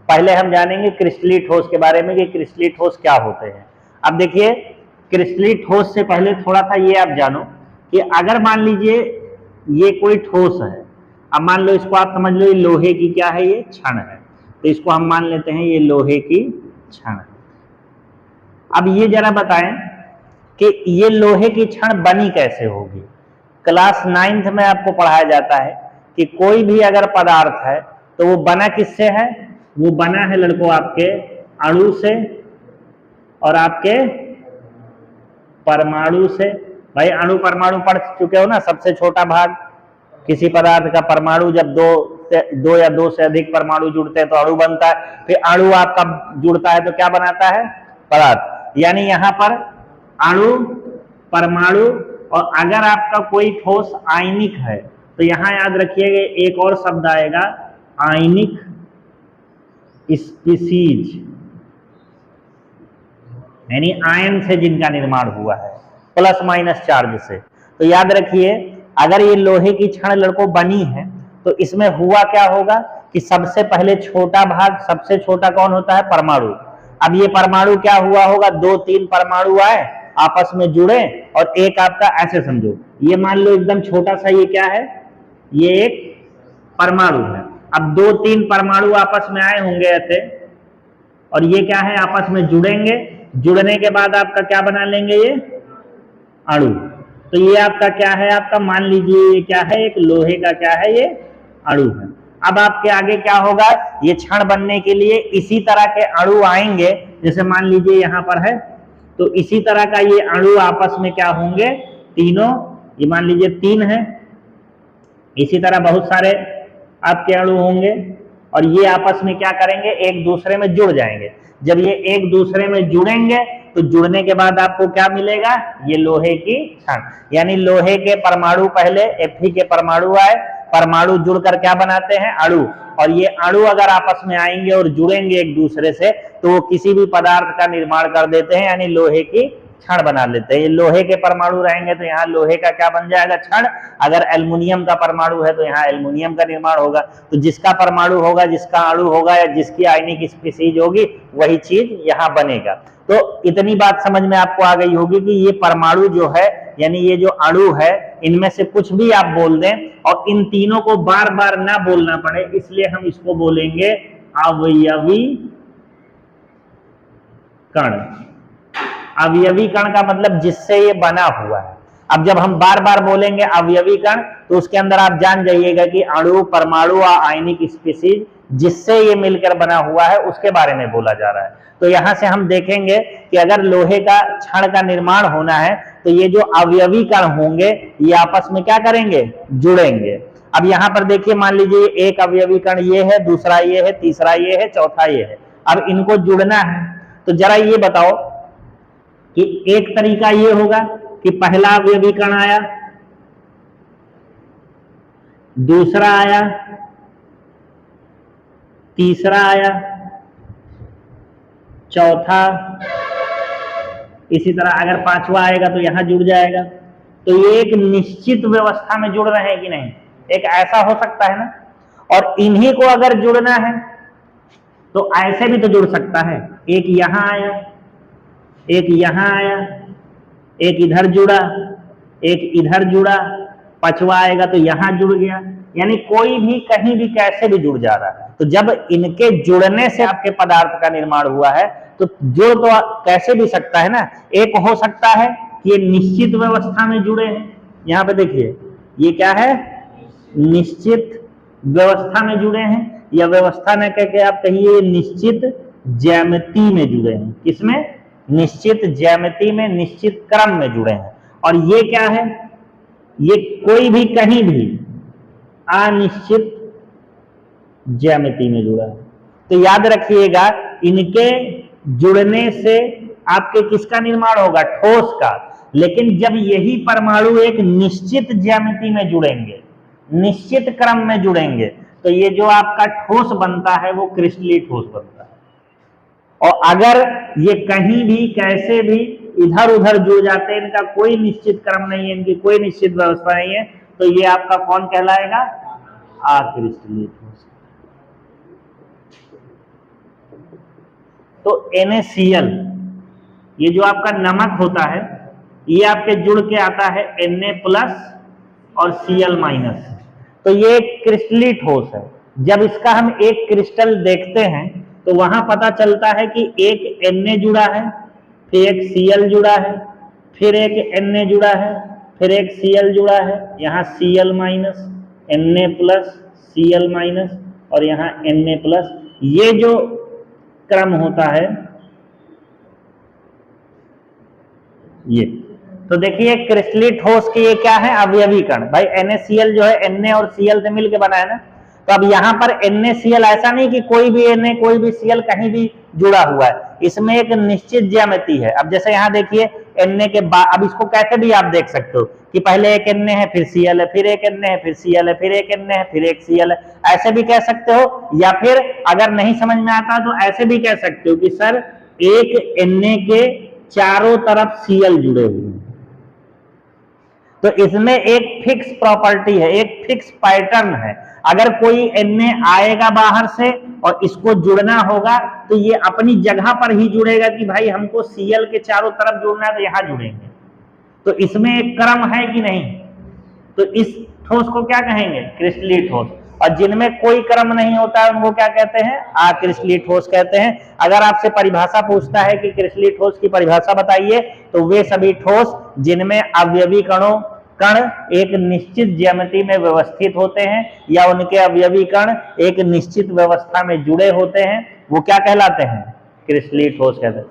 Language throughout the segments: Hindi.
पहले हम जानेंगे क्रिस्टलीय ठोस के बारे में कि क्रिस्टलीय ठोस क्या होते हैं। अब देखिए, क्रिस्टलीय ठोस से पहले थोड़ा सा ये आप जानो कि अगर मान लीजिए ये कोई ठोस है, अब मान लो इसको आप समझ लो ये लोहे की क्या है, ये छड़ है, तो इसको हम मान लेते हैं ये लोहे की छड़ है। अब ये जरा बताएं कि ये लोहे की छड़ बनी कैसे होगी। क्लास 9th में आपको पढ़ाया जाता है कि कोई भी अगर पदार्थ है तो वो बना किससे है, वो बना है लड़कों आपके अणु से और आपके परमाणु से। भाई अणु परमाणु पढ़ चुके हो ना, सबसे छोटा भाग किसी पदार्थ का परमाणु, जब दो या दो से अधिक परमाणु जुड़ते हैं तो अणु बनता है, फिर अणु आपका जुड़ता है तो क्या बनाता है, पदार्थ। यानी यहां पर अणु, परमाणु, और अगर आपका कोई ठोस आयनिक है तो यहां याद रखिएगा एक और शब्द आएगा, आयनिक स्पीसीज, यानी आयन से जिनका निर्माण हुआ है प्लस माइनस चार्ज से। तो याद रखिए अगर ये लोहे की छड़ लड़कों बनी है तो इसमें हुआ क्या होगा कि सबसे पहले छोटा भाग, सबसे छोटा कौन होता है, परमाणु। अब ये परमाणु क्या हुआ होगा, 2-3 परमाणु आए आपस में जुड़े और एक आपका, ऐसे समझो ये मान लो एकदम छोटा सा, ये क्या है, ये एक परमाणु है। अब 2-3 परमाणु आपस में आए होंगे ऐसे, और ये क्या है, आपस में जुड़ेंगे, जुड़ने के बाद आपका क्या बना लेंगे, ये अणु। तो ये आपका क्या है, आपका मान लीजिए ये क्या है, एक लोहे का क्या है, ये अणु है। अब आपके आगे क्या होगा, ये छड़ बनने के लिए इसी तरह के अणु आएंगे, जैसे मान लीजिए यहां पर है, तो इसी तरह का ये अणु आपस में क्या होंगे, तीनों, ये मान लीजिए 3 है, इसी तरह बहुत सारे आपके अणु होंगे और ये आपस में क्या करेंगे, एक दूसरे में जुड़ जाएंगे। जब ये एक दूसरे में जुड़ेंगे तो जुड़ने के बाद आपको क्या मिलेगा, ये लोहे की छड़। यानी लोहे के परमाणु, पहले Fe के परमाणु आए, परमाणु जुड़कर क्या बनाते हैं, अणु, और ये अणु अगर आपस में आएंगे और जुड़ेंगे एक दूसरे से तो वो किसी भी पदार्थ का निर्माण कर देते हैं, यानी लोहे की छड़ बना लेते हैं। ये लोहे के परमाणु रहेंगे तो यहाँ लोहे का क्या बन जाएगा, छड़। अगर एल्युमिनियम का परमाणु है तो यहाँ एल्युमिनियम का निर्माण होगा। तो जिसका परमाणु होगा, जिसका अणु होगा या जिसकी आयनिक स्पीसीज होगी वही चीज यहाँ बनेगा। तो इतनी बात समझ में आपको आ गई होगी कि ये परमाणु जो है, यानी ये जो अणु है, इनमें से कुछ भी आप बोल दें और इन तीनों को बार बार ना बोलना पड़े, इसलिए हम इसको बोलेंगे अवयवी कण। अवयवी कण का मतलब जिससे ये बना हुआ है। अब जब हम बार बार बोलेंगे अवयवी कण तो उसके अंदर आप जान जाइएगा कि अणु, परमाणु और आयनिक स्पीसीज जिससे ये मिलकर बना हुआ है उसके बारे में बोला जा रहा है। तो यहां से हम देखेंगे कि अगर लोहे का छड़ का निर्माण होना है तो ये जो अवयवी कण होंगे ये आपस में क्या करेंगे, जुड़ेंगे। अब यहां पर देखिए, मान लीजिए एक अवयवी कण ये है, दूसरा ये है, तीसरा ये है, चौथा ये है। अब इनको जुड़ना है तो जरा ये बताओ कि एक तरीका ये होगा कि पहला अवयवी कण आया, दूसरा आया, तीसरा आया, चौथा, इसी तरह अगर पांचवा आएगा तो यहां जुड़ जाएगा। तो ये एक निश्चित व्यवस्था में जुड़ रहे हैं कि नहीं, एक ऐसा हो सकता है ना। और इन्हीं को अगर जुड़ना है तो ऐसे भी तो जुड़ सकता है, एक यहां आया, एक यहां आया, एक इधर जुड़ा, एक इधर जुड़ा, पांचवा आएगा तो यहां जुड़ गया। यानी कोई भी कहीं भी कैसे भी जुड़ जा रहा है। तो जब इनके जुड़ने से आपके पदार्थ का निर्माण हुआ है तो जुड़ तो कैसे भी सकता है ना। एक हो सकता है कि ये निश्चित व्यवस्था में जुड़े हैं, यहां पे देखिए ये क्या है, निश्चित व्यवस्था में जुड़े हैं, या व्यवस्था न कह के आप कहिए निश्चित ज्यामिति में जुड़े हैं। किसमें, निश्चित ज्यामिति में, निश्चित क्रम में जुड़े हैं। और ये क्या है, ये कोई भी कहीं भी अनिश्चित ज्यामिति में जुड़ा है। तो याद रखिएगा इनके जुड़ने से आपके किसका निर्माण होगा, ठोस का। लेकिन जब यही परमाणु एक निश्चित ज्यामिति में जुड़ेंगे, निश्चित क्रम में जुड़ेंगे, तो ये जो आपका ठोस बनता है वो क्रिस्टलीय ठोस बनता है। और अगर ये कहीं भी कैसे भी इधर उधर जुड़ जाते हैं, इनका कोई निश्चित क्रम नहीं है, इनकी कोई निश्चित व्यवस्था नहीं है, तो ये आपका कौन कहलाएगा, अक्रिस्टलीय ठोस। तो NaCl, ये जो आपका नमक होता है ये आपके जुड़ के आता है Na+ और Cl-। तो ये एक क्रिस्टली ठोस है। जब इसका हम एक क्रिस्टल देखते हैं तो वहां पता चलता है कि एक Na जुड़ा है, फिर एक Cl जुड़ा है, फिर एक Na जुड़ा है, फिर एक Cl जुड़ा है, यहाँ Cl-, Na+, Cl- और यहाँ Na+। ये जो क्रम होता है ये, तो देखिए क्रिस्टली ठोस की ये क्या है, अवयवी कण। भाई NaCl जो है Na और Cl से मिलकर बना है ना, तो अब यहाँ पर NaCl ऐसा नहीं कि कोई भी Na कोई भी Cl कहीं भी जुड़ा हुआ है, इसमें एक निश्चित ज्यामिति है। अब जैसे यहाँ देखिए Na के बाद, अब इसको कैसे भी आप देख सकते हो कि पहले एक Na है, फिर Cl है, फिर एक Na है, फिर Cl है, फिर एक Na है, फिर एक Cl है, ऐसे भी कह सकते हो। या फिर अगर नहीं समझ में आता तो ऐसे भी कह सकते हो कि सर एक Na के चारों तरफ Cl जुड़े हुए हैं। तो इसमें एक फिक्स प्रॉपर्टी है, एक फिक्स पैटर्न है। अगर कोई Na आएगा बाहर से और इसको जुड़ना होगा तो ये अपनी जगह पर ही जुड़ेगा कि भाई हमको Cl के चारों तरफ जुड़ना है तो यहां जुड़ेंगे। तो इसमें एक क्रम है कि नहीं, तो इस ठोस को क्या कहेंगे, क्रिस्टलीय ठोस। और जिनमें कोई क्रम नहीं होता है उनको क्या कहते हैं, अक्रिस्टलीय ठोस कहते हैं। अगर आपसे परिभाषा पूछता है कि क्रिस्टलीय ठोस की परिभाषा बताइए, तो वे सभी ठोस जिनमें अवयवी कण एक निश्चित ज्यामिति में व्यवस्थित होते हैं या उनके अवयवी कण एक निश्चित व्यवस्था में जुड़े होते हैं, वो क्या कहलाते हैं, क्रिस्टलीय ठोस कहते हैं।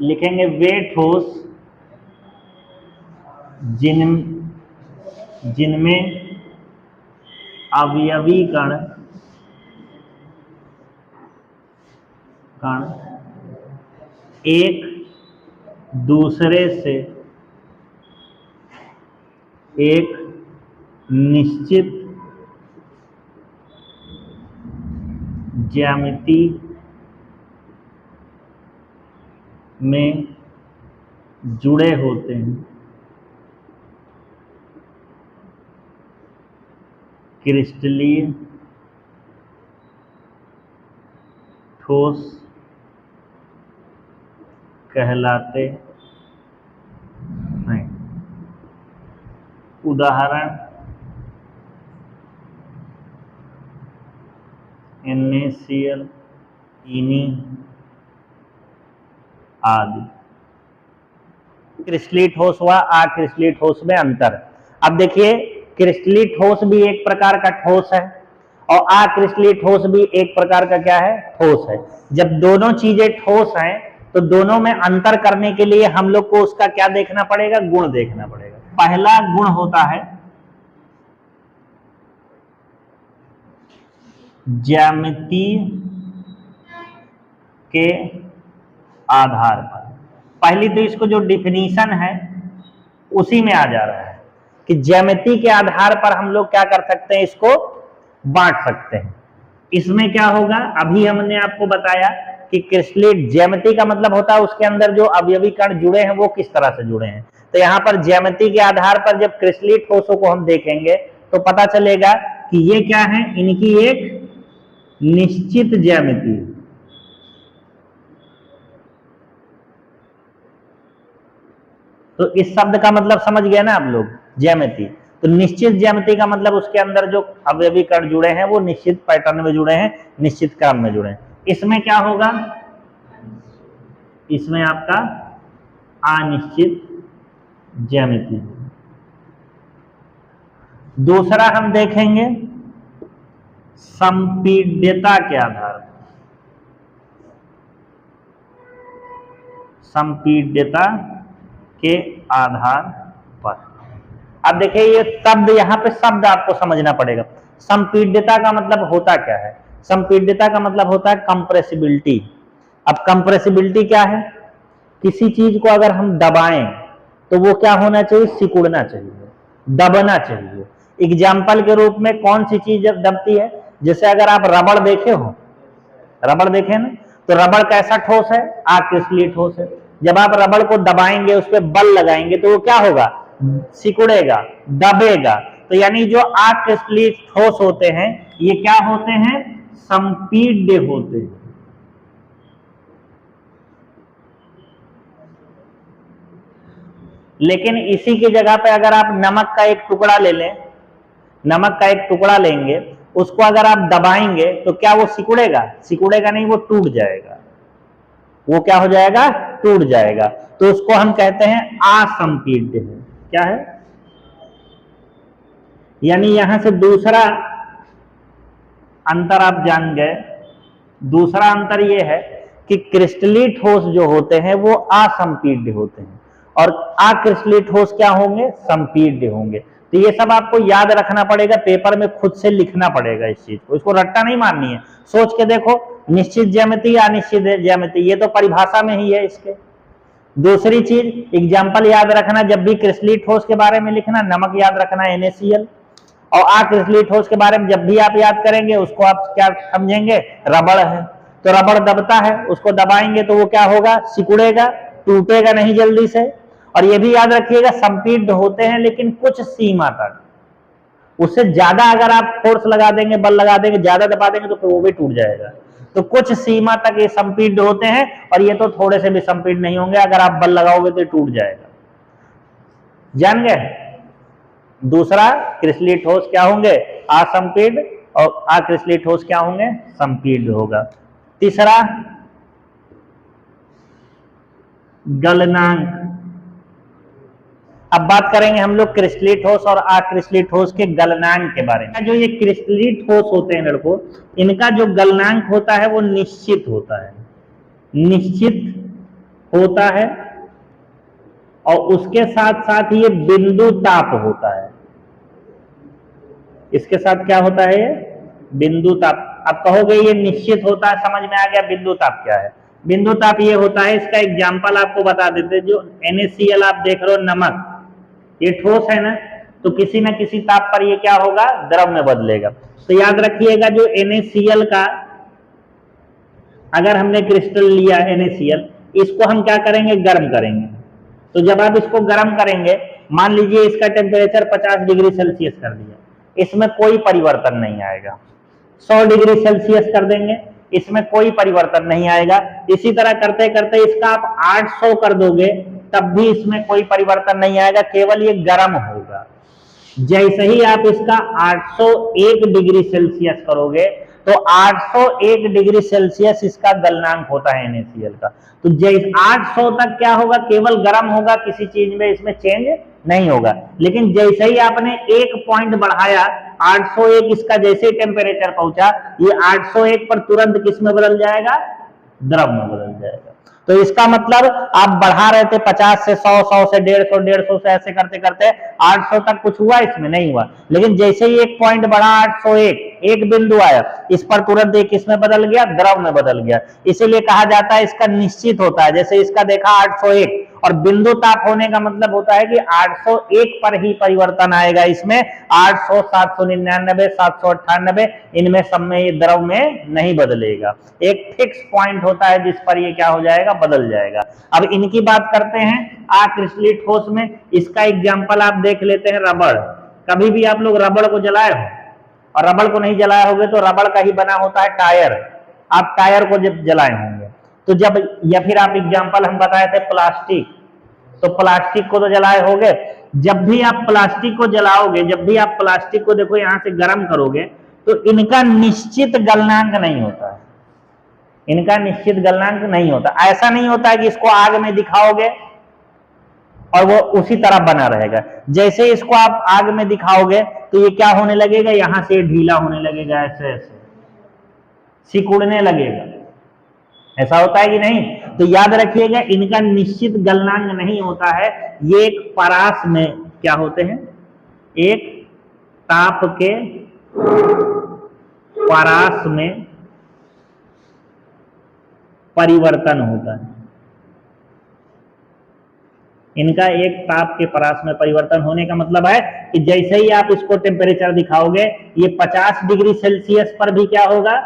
लिखेंगे वे ठोस जिनमें अवयवी कण एक दूसरे से एक निश्चित ज्यामिति में जुड़े होते हैं, क्रिस्टलीय ठोस कहलाते हैं। उदाहरण NaCl, चीनी आदि। क्रिस्टलीय ठोस हुआ, अक्रिस्टलीय ठोस में अंतर। अब देखिए क्रिस्टलीय ठोस भी एक प्रकार का ठोस है और अक्रिस्टलीय ठोस भी एक प्रकार का क्या है, ठोस है। जब दोनों चीजें ठोस हैं तो दोनों में अंतर करने के लिए हम लोग को उसका क्या देखना पड़ेगा, गुण देखना पड़ेगा। पहला गुण होता है ज्यामिति के आधार पर। पहली तो इसको जो डिफिनीशन है उसी में आ जा रहा है कि ज्यामिति के आधार पर हम लोग क्या कर सकते हैं, इसको बांट सकते हैं। इसमें क्या होगा, अभी हमने आपको बताया कि क्रिस्टलीय ज्यामिति का मतलब होता है उसके अंदर जो अवयवी कण जुड़े हैं वो किस तरह से जुड़े हैं। तो यहाँ पर ज्यामिति के आधार पर जब क्रिस्टलीय ठोसों को हम देखेंगे तो पता चलेगा कि ये क्या है, इनकी एक निश्चित ज्यामिति। तो इस शब्द का मतलब समझ गया ना आप लोग, ज्यामिति। तो निश्चित ज्यामिति का मतलब उसके अंदर जो अवयवी कण जुड़े हैं वो निश्चित पैटर्न में जुड़े हैं, निश्चित क्रम में जुड़े हैं। इसमें क्या होगा, इसमें आपका अनिश्चित ज्यामिति। दूसरा हम देखेंगे संपीड्यता के आधार पर। संपीड्यता के आधार पर। अब देखिए ये शब्द, यहां पे शब्द आपको समझना पड़ेगा। संपीड्यता का मतलब होता क्या है, संपीड्यता का मतलब होता है कंप्रेसिबिलिटी। अब कंप्रेसिबिलिटी क्या है, किसी चीज को अगर हम दबाएं तो वो क्या होना चाहिए, सिकुड़ना चाहिए, दबना चाहिए। एग्जाम्पल के रूप में कौन सी चीज दबती है, जैसे अगर आप रबड़ देखे हो, रबड़ देखे ना, तो रबड़ कैसा ठोस है, अक्रिस्टलीय ठोस है। जब आप रबड़ को दबाएंगे, उस पर बल लगाएंगे तो वो क्या होगा, सिकुड़ेगा, दबेगा। तो यानी जो अक्रिस्टलीय ठोस होते हैं ये क्या होते हैं, संपीड्य होते हैं। लेकिन इसी की जगह पे अगर आप नमक का एक टुकड़ा ले लें, नमक का एक टुकड़ा लेंगे, उसको अगर आप दबाएंगे तो क्या वो सिकुड़ेगा? सिकुड़ेगा नहीं, वो टूट जाएगा। वो क्या हो जाएगा? टूट जाएगा। तो उसको हम कहते हैं असंपीड्य है। क्या है? यानी यहां से दूसरा अंतर आप जान गए। दूसरा अंतर यह है कि क्रिस्टलीय ठोस जो होते हैं वो असंपीड्य होते हैं और अक्रिस्टलीय ठोस क्या होंगे? संपीड्य होंगे। तो ये सब आपको याद रखना पड़ेगा, पेपर में खुद से लिखना पड़ेगा इस चीज को, इसको रट्टा नहीं मारनी है। सोच के देखो, निश्चित ज्यामिति या अनिश्चित ज्यामिति, ये तो परिभाषा में ही है इसके। दूसरी चीज एग्जाम्पल याद रखना, जब भी क्रिस्टलीय ठोस के बारे में लिखना नमक याद रखना NaCl, और अक्रिस्टलीय ठोस के बारे में जब भी आप याद करेंगे उसको आप क्या समझेंगे? रबड़ है। तो रबड़ दबता है, उसको दबाएंगे तो वो क्या होगा? सिकुड़ेगा, टूटेगा नहीं जल्दी से। और ये भी याद रखिएगा संपीड्य होते हैं लेकिन कुछ सीमा तक, उससे ज्यादा अगर आप फोर्स लगा देंगे, बल लगा देंगे, ज्यादा दबा देंगे तो फिर वो भी टूट जाएगा। तो कुछ सीमा तक ये संपीड्य होते हैं और ये तो थोड़े से भी संपीड्य नहीं होंगे, अगर आप बल लगाओगे तो टूट जाएगा। जान गए? दूसरा क्रिस्टलीय ठोस क्या होंगे? असंपीड्य, और अक्रिस्टलीय ठोस क्या होंगे? संपीड्य होगा। तीसरा गलनांक। अब बात करेंगे हम लोग क्रिस्टलीय ठोस और अक्रिस्टलीय ठोस के गलनांक के बारे में। जो ये क्रिस्टलीय ठोस होते हैं लड़कों, इनका जो गलनांक होता है वो निश्चित होता है, निश्चित होता है, और उसके साथ साथ ये बिंदु ताप होता है। इसके साथ क्या होता है? ये बिंदु ताप। अब कहोगे ये निश्चित होता है, समझ में आ गया। बिंदु ताप क्या है? बिंदु ताप ये होता है, इसका एग्जाम्पल आपको बता देते, जो NaCl आप देख रहे हो, नमक, ये ठोस है ना, तो किसी ना किसी ताप पर ये क्या होगा? द्रव में बदलेगा। तो याद रखिएगा, जो NaCl का अगर हमने क्रिस्टल लिया NaCl, इसको हम क्या करेंगे? गर्म करेंगे। तो जब आप इसको गर्म करेंगे, मान लीजिए इसका टेम्परेचर 50 डिग्री सेल्सियस कर दिया, इसमें कोई परिवर्तन नहीं आएगा। 100 डिग्री सेल्सियस कर देंगे, इसमें कोई परिवर्तन नहीं आएगा। इसी तरह करते करते इसका आप 800 कर दोगे, तब भी इसमें कोई परिवर्तन नहीं आएगा, केवल ये गर्म होगा। जैसे ही आप इसका 801 डिग्री सेल्सियस करोगे तो 801 डिग्री सेल्सियस इसका गलनांक होता है NaCl का। तो जैसे 800 तक क्या होगा? केवल गर्म होगा, किसी चीज में इसमें चेंज नहीं होगा। लेकिन जैसे ही आपने एक पॉइंट बढ़ाया, 801 इसका जैसे ही टेम्परेचर पहुंचा, ये 801 पर तुरंत किस में बदल जाएगा? द्रव में बदल जाएगा। तो इसका मतलब आप बढ़ा रहे थे 50 से 100, 100 से 150, 150 से ऐसे करते करते 800 तक, कुछ हुआ इसमें? नहीं हुआ। लेकिन जैसे ही एक पॉइंट बढ़ा 801, एक बिंदु आया, इस पर तुरंत एक किसमें बदल गया? द्रव में बदल गया। इसीलिए कहा जाता है इसका निश्चित होता है। जैसे इसका देखा 801, और बिंदु ताप होने का मतलब होता है कि 801 पर ही परिवर्तन आएगा इसमें। 800, 799, 798, इनमें सब में ये द्रव में नहीं बदलेगा। एक फिक्स पॉइंट होता है जिस पर ये क्या हो जाएगा? बदल जाएगा। अब इनकी बात करते हैं अक्रिस्टलीय ठोस में। इसका एग्जाम्पल आप देख लेते हैं, रबड़। कभी भी आप लोग रबड़ को जलाए हो, और रबड़ को नहीं जलाए होगे तो रबड़ का ही बना होता है टायर। आप टायर को जब जलाए होंगे तो जब, या फिर आप एग्जाम्पल हम बताए थे प्लास्टिक, तो प्लास्टिक को तो जलाए होगे। जब भी आप प्लास्टिक को जलाओगे, जब भी आप प्लास्टिक को देखो यहां से गर्म करोगे, तो इनका निश्चित गलनांक नहीं होता है। इनका निश्चित गलनांक नहीं होता। ऐसा नहीं होता है कि इसको आग में दिखाओगे और वो उसी तरह बना रहेगा। जैसे इसको आप आग में दिखाओगे तो ये क्या होने लगेगा? यहां से ढीला होने लगेगा, ऐसे ऐसे सिकुड़ने लगेगा। ऐसा होता है कि नहीं? तो याद रखिएगा, इनका निश्चित गलनांक नहीं होता है। ये एक परास में क्या होते हैं? एक ताप के परास में परिवर्तन होता है। इनका एक ताप के परास में परिवर्तन होने का मतलब है कि जैसे ही आप इसको टेम्परेचर दिखाओगे, ये 50 डिग्री सेल्सियस पर भी क्या होगा?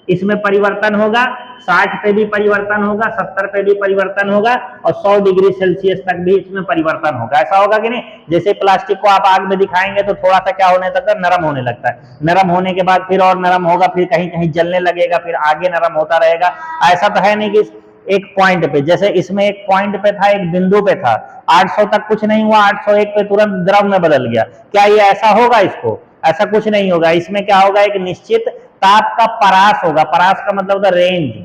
इसमें परिवर्तन होगा, 60 पे भी परिवर्तन होगा, 70 पे भी परिवर्तन होगा, और 100 डिग्री सेल्सियस तक भी इसमें परिवर्तन होगा। ऐसा होगा कि नहीं? जैसे प्लास्टिक को आप आग में दिखाएंगे तो थोड़ा सा क्या होने लगता है? नरम होने लगता है। नरम होने के बाद फिर और नरम होगा, फिर कहीं कहीं जलने लगेगा, फिर आगे नरम होता रहेगा। ऐसा तो है नहीं कि एक पॉइंट पे, जैसे इसमें एक पॉइंट पे था, एक बिंदु पे था, 800 तक कुछ नहीं हुआ, 801 पे तुरंत द्रव में बदल गया। क्या ये ऐसा होगा? इसको ऐसा कुछ नहीं होगा। इसमें क्या होगा? एक निश्चित ताप का परास होगा। परास का मतलब होता है रेंज,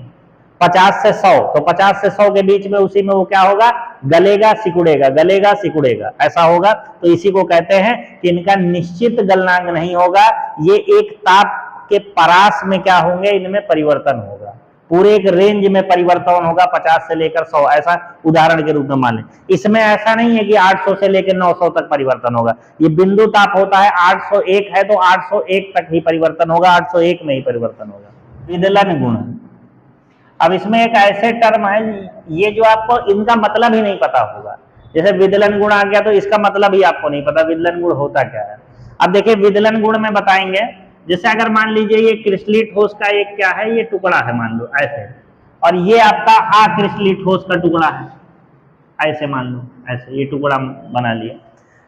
50 से 100, तो 50 से 100 के बीच में उसी में वो क्या होगा? गलेगा सिकुड़ेगा, गलेगा सिकुड़ेगा, ऐसा होगा। तो इसी को कहते हैं कि इनका निश्चित गलनांक नहीं होगा, ये एक ताप के परास में क्या होंगे? इनमें परिवर्तन होगा, पूरे एक रेंज में परिवर्तन होगा, 50 से लेकर 100, ऐसा उदाहरण के रूप में मान लें। इसमें ऐसा नहीं है कि 800 से लेकर 900 तक परिवर्तन होगा, ये बिंदु ताप होता है। 801 है तो 801 तक ही परिवर्तन होगा, 801 में ही परिवर्तन होगा। विदलन गुण, अब इसमें एक ऐसे टर्म है, ये जो आपको इनका मतलब ही नहीं पता होगा। जैसे विदलन गुण आ गया तो इसका मतलब ही आपको नहीं पता विदलन गुण होता क्या है। अब देखिए विदलन गुण में बताएंगे, जैसे अगर मान लीजिए ये क्रिस्टलीय ठोस का एक क्या है, ये टुकड़ा है मान लो ऐसे, और ये आपका अक्रिस्टलीय ठोस का टुकड़ा है, ऐसे मान लो, ऐसे ये टुकड़ा बना लिया।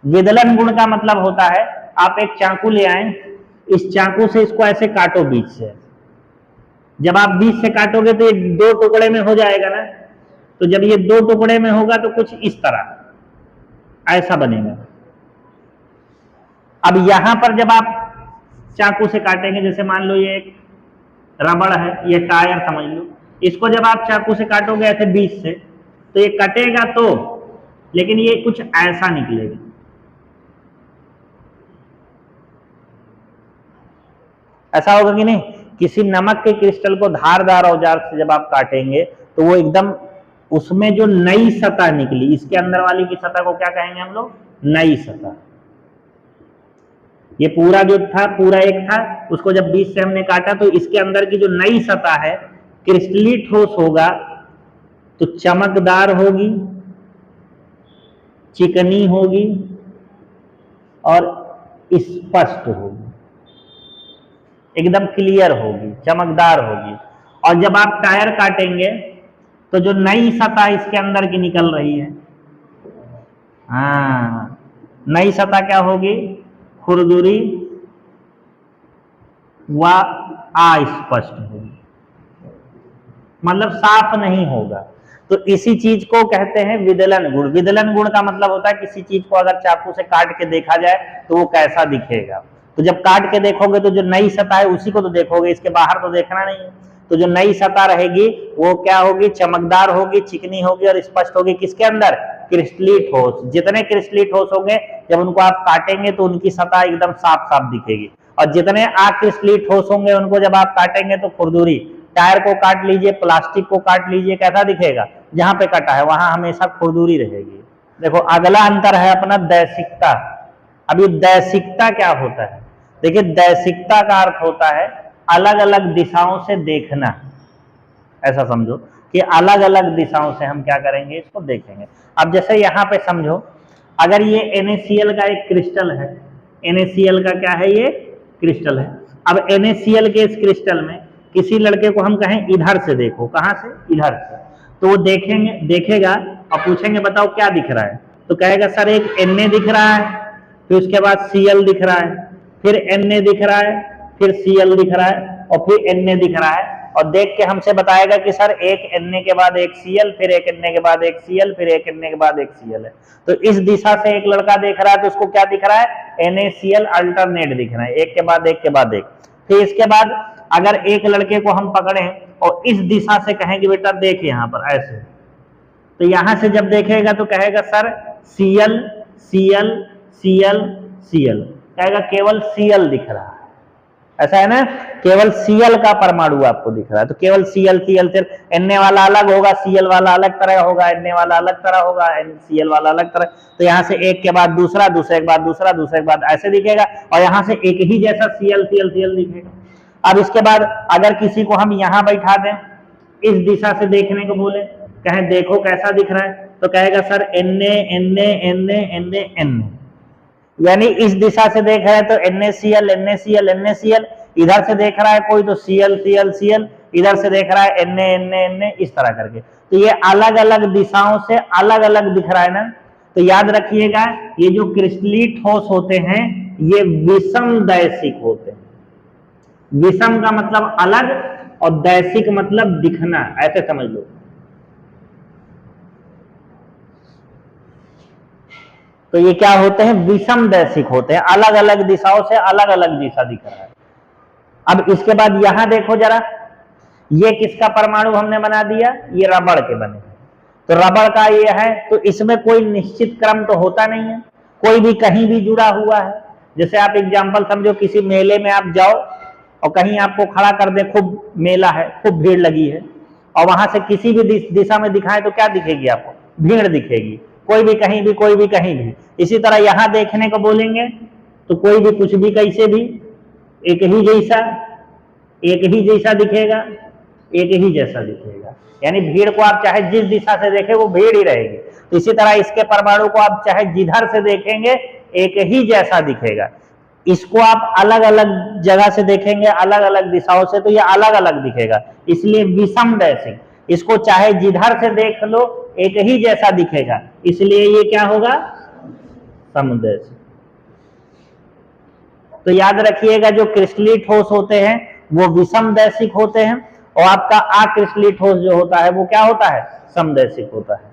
विदलन गुण का मतलब होता है, आप एक चाकू ले आए, इस चाकू से इसको ऐसे काटो बीच से, जब आप बीच से काटोगे तो ये दो टुकड़े में हो जाएगा ना, तो जब ये दो टुकड़े में होगा तो कुछ इस तरह ऐसा बनेगा। अब यहां पर जब आप चाकू से काटेंगे, जैसे मान लो ये एक रबड़ है, ये टायर समझ लो, इसको जब आप चाकू से काटोगे ऐसे बीच से, तो ये कटेगा तो, लेकिन ये कुछ ऐसा निकलेगा। ऐसा होगा कि नहीं? किसी नमक के क्रिस्टल को धारदार औजार से जब आप काटेंगे तो वो एकदम, उसमें जो नई सतह निकली, इसके अंदर वाली की सतह को क्या कहेंगे हम लोग? नई सतह। ये पूरा जो था, पूरा एक था, उसको जब बीच से हमने काटा तो इसके अंदर की जो नई सतह है क्रिस्टलीय ठोस होगा तो चमकदार होगी, चिकनी होगी और स्पष्ट होगी, एकदम क्लियर होगी, चमकदार होगी। और जब आप टायर काटेंगे तो जो नई सतह इसके अंदर की निकल रही है, हाँ, नई सतह क्या होगी? खुरदुरी व अस्पष्ट होगी, मतलब साफ नहीं होगा। तो इसी चीज को कहते हैं विदलन गुण। विदलन गुण का मतलब होता है किसी चीज को अगर चाकू से काट के देखा जाए तो वो कैसा दिखेगा। तो जब काट के देखोगे तो जो नई सतह है उसी को तो देखोगे, इसके बाहर तो देखना नहीं है। तो जो नई सतह रहेगी वो क्या होगी? चमकदार होगी, चिकनी होगी और स्पष्ट होगी। किसके अंदर? क्रिस्टलीय ठोस। जितने क्रिस्टलीय ठोस होंगे जब उनको आप काटेंगे तो उनकी सतह एकदम साफ साफ दिखेगी, और जितने अक्रिस्टलीय ठोस होंगे उनको जब आप काटेंगे तो खुरदुरी। टायर को काट लीजिए, प्लास्टिक को काट लीजिए, कैसा दिखेगा? जहां पे कटा है वहां हमेशा खुरदुरी रहेगी। देखो अगला अंतर है अपना दैशिकता। अब ये दैशिकता क्या होता है? देखिए दैशिकता का अर्थ होता है अलग अलग दिशाओं से देखना। ऐसा समझो कि अलग अलग दिशाओं से हम क्या करेंगे? इसको देखेंगे। अब जैसे यहाँ पे समझो, अगर ये NaCl का एक क्रिस्टल है, NaCl का क्या है? ये क्रिस्टल है। अब NaCl के इस क्रिस्टल में किसी लड़के को हम कहें इधर से देखो, कहां से? इधर से, तो वो देखेगा और पूछेंगे बताओ क्या दिख रहा है? तो कहेगा सर एक Na दिख रहा है, फिर उसके बाद Cl दिख रहा है, फिर Na दिख रहा है, फिर Cl दिख रहा है और फिर Na दिख रहा है, और देख के हमसे बताएगा कि सर एक Na के बाद एक Cl, फिर एक Na के बाद एक Cl, फिर एक Na के बाद एक Cl है। तो इस दिशा से एक लड़का देख रहा है तो उसको क्या दिख रहा है? NaCl अल्टरनेट दिख रहा है, एक के बाद एक के बाद एक। फिर इसके बाद अगर एक लड़के को हम पकड़े और इस दिशा से कहें कि बेटा देख यहाँ पर ऐसे, तो यहां से जब देखेगा तो कहेगा sir Cl Cl Cl Cl, कहेगा केवल Cl दिख रहा है। ऐसा है ना, केवल Cl का परमाणु आपको दिख रहा है। तो केवल Cl Cl, फिर Na वाला अलग होगा, Cl वाला अलग तरह होगा, Na वाला अलग तरह होगा, Cl वाला अलग तरह। तो यहाँ से एक के बाद दूसरा, दूसरे के बाद दूसरा, दूसरे के बाद ऐसे दिखेगा, और यहाँ से एक ही जैसा Cl Cl Cl दिखेगा। अब इसके बाद अगर किसी को हम यहाँ बैठा दें, इस दिशा से देखने को बोले, कहें देखो कैसा दिख रहा है, तो कहेगा sir Na Na Na Na Na, यानी इस दिशा से देख रहा है तो NaCl NaCl NaCl, इधर से देख रहा है कोई तो Cl Cl Cl, इधर से देख रहा है Na Na Na, इस तरह करके। तो ये अलग अलग दिशाओं से अलग अलग दिख रहा है ना। तो याद रखिएगा ये जो क्रिस्टलीय ठोस होते हैं ये विषम दैशिक होते हैं। विषम का मतलब अलग और दैशिक मतलब दिखना, ऐसे समझ लो। तो ये क्या होते हैं, विषम दैशिक होते हैं, अलग अलग दिशाओं से अलग अलग दिशा दिख रहा है। अब इसके बाद यहां देखो जरा, ये किसका परमाणु हमने बना दिया, ये रबड़ के बने हैं। तो रबड़ का ये है, तो इसमें कोई निश्चित क्रम तो होता नहीं है, कोई भी कहीं भी जुड़ा हुआ है। जैसे आप एग्जाम्पल समझो, किसी मेले में आप जाओ और कहीं आपको खड़ा कर दे, खूब मेला है, खूब भीड़ लगी है, और वहां से किसी भी दिशा में दिखाए तो क्या दिखेगी आपको, भीड़ दिखेगी, कोई भी कहीं भी, कोई भी कहीं भी। इसी तरह यहां देखने को बोलेंगे तो कोई भी कुछ भी कैसे भी एक ही जैसा दिखेगा, एक ही जैसा दिखेगा, यानी भीड़ को आप चाहे जिस दिशा से देखें वो भीड़ ही रहेगी। तो इसी तरह इसके परमाणु को आप चाहे जिधर से देखेंगे एक ही जैसा दिखेगा। इसको आप अलग अलग जगह से देखेंगे, अलग अलग दिशाओं से, तो ये अलग अलग दिखेगा, इसलिए विषम दैशिक। इसको चाहे जिधर से देख लो एक ही जैसा दिखेगा, इसलिए ये क्या होगा, समदैशिक। तो याद रखिएगा, जो क्रिस्टलीय ठोस होते हैं वो विषम दैशिक होते हैं, और आपका अक्रिस्टलीय ठोस जो होता है वो क्या होता है, समदैशिक होता है।